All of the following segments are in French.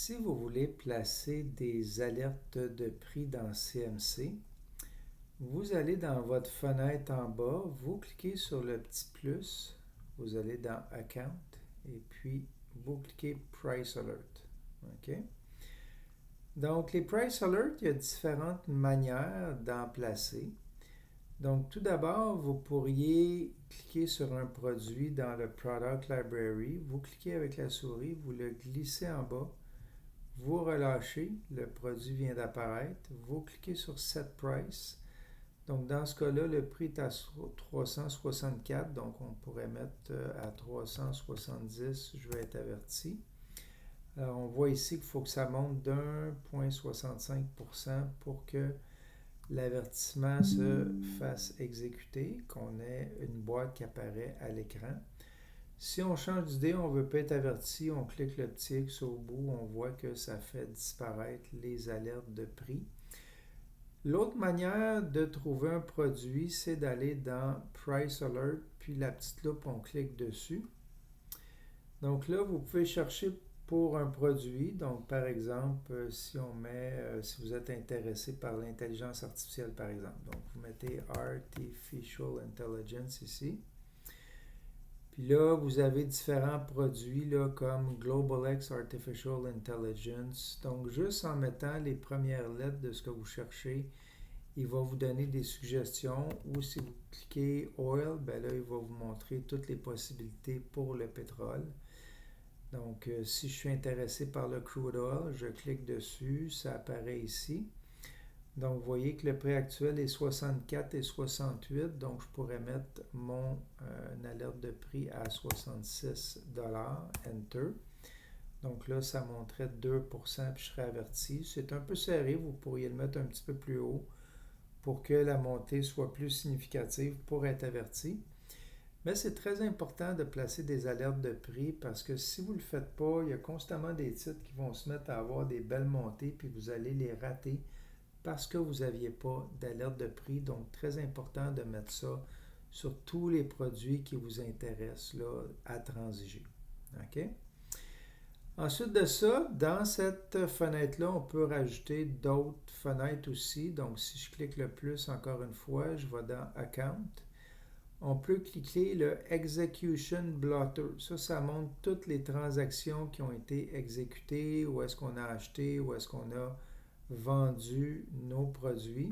Si vous voulez placer des alertes de prix dans CMC, vous allez dans votre fenêtre en bas, vous cliquez sur le petit plus, vous allez dans Account et puis vous cliquez Price Alert. OK? Donc, les Price Alert, il y a différentes manières d'en placer. Donc, tout d'abord, vous pourriez cliquer sur un produit dans le Product Library. Vous cliquez avec la souris, vous le glissez en bas. Vous relâchez, le produit vient d'apparaître. Vous cliquez sur Set Price. Donc, dans ce cas-là, le prix est à 364. Donc, on pourrait mettre à 370. Je vais être averti. Alors, on voit ici qu'il faut que ça monte d'1,65% pour que l'avertissement se fasse exécuter, qu'on ait une boîte qui apparaît à l'écran. Si on change d'idée, on ne veut pas être averti, on clique le petit X au bout, on voit que ça fait disparaître les alertes de prix. L'autre manière de trouver un produit, c'est d'aller dans Price Alert, puis la petite loupe, on clique dessus. Donc là, vous pouvez chercher pour un produit. Donc, par exemple, si vous êtes intéressé par l'intelligence artificielle, par exemple. Donc, vous mettez Artificial Intelligence ici. Puis là, vous avez différents produits là, comme GlobalX Artificial Intelligence. Donc, juste en mettant les premières lettres de ce que vous cherchez, il va vous donner des suggestions. Ou si vous cliquez Oil, ben là, il va vous montrer toutes les possibilités pour le pétrole. Donc, si je suis intéressé par le crude oil, je clique dessus, ça apparaît ici. Donc, vous voyez que le prix actuel est 64,68. Donc, je pourrais mettre mon alerte de prix à 66 Enter. Donc là, ça monterait 2%, puis je serais averti. C'est un peu serré, vous pourriez le mettre un petit peu plus haut pour que la montée soit plus significative pour être averti. Mais c'est très important de placer des alertes de prix parce que si vous ne le faites pas, il y a constamment des titres qui vont se mettre à avoir des belles montées puis vous allez les rater parce que vous n'aviez pas d'alerte de prix. Donc, très important de mettre ça sur tous les produits qui vous intéressent là, à transiger. OK? Ensuite de ça, dans cette fenêtre-là, on peut rajouter d'autres fenêtres aussi. Donc, si je clique le plus encore une fois, je vais dans Account. On peut cliquer le Execution Blotter. Ça montre toutes les transactions qui ont été exécutées, où est-ce qu'on a acheté, où est-ce qu'on a vendu nos produits.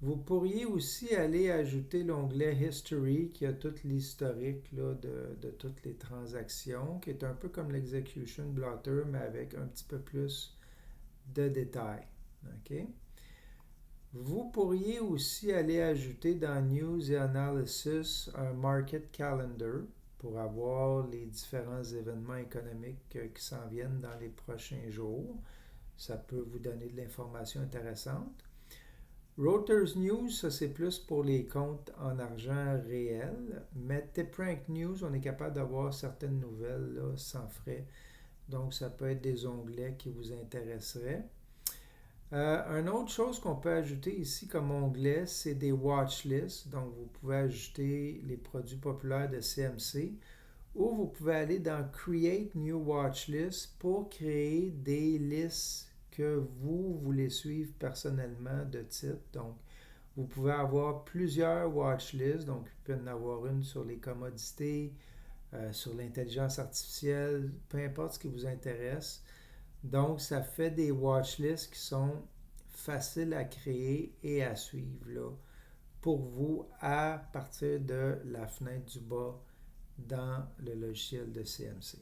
Vous pourriez aussi aller ajouter l'onglet History qui a tout l'historique de toutes les transactions, qui est un peu comme l'Execution Blotter, mais avec un petit peu plus de détails. OK? Vous pourriez aussi aller ajouter dans News et Analysis un Market Calendar pour avoir les différents événements économiques qui s'en viennent dans les prochains jours. Ça peut vous donner de l'information intéressante. Reuters News, ça c'est plus pour les comptes en argent réel. Mais TipRank News, on est capable d'avoir certaines nouvelles là, sans frais. Donc ça peut être des onglets qui vous intéresseraient. Une autre chose qu'on peut ajouter ici comme onglet, c'est des watch lists. Donc, vous pouvez ajouter les produits populaires de CMC ou vous pouvez aller dans Create New Watch List pour créer des listes que vous voulez suivre personnellement de titres. Donc, vous pouvez avoir plusieurs watch lists. Donc, vous pouvez en avoir une sur les commodités, sur l'intelligence artificielle, peu importe ce qui vous intéresse. Donc, ça fait des watchlists qui sont faciles à créer et à suivre là, pour vous à partir de la fenêtre du bas dans le logiciel de CMC.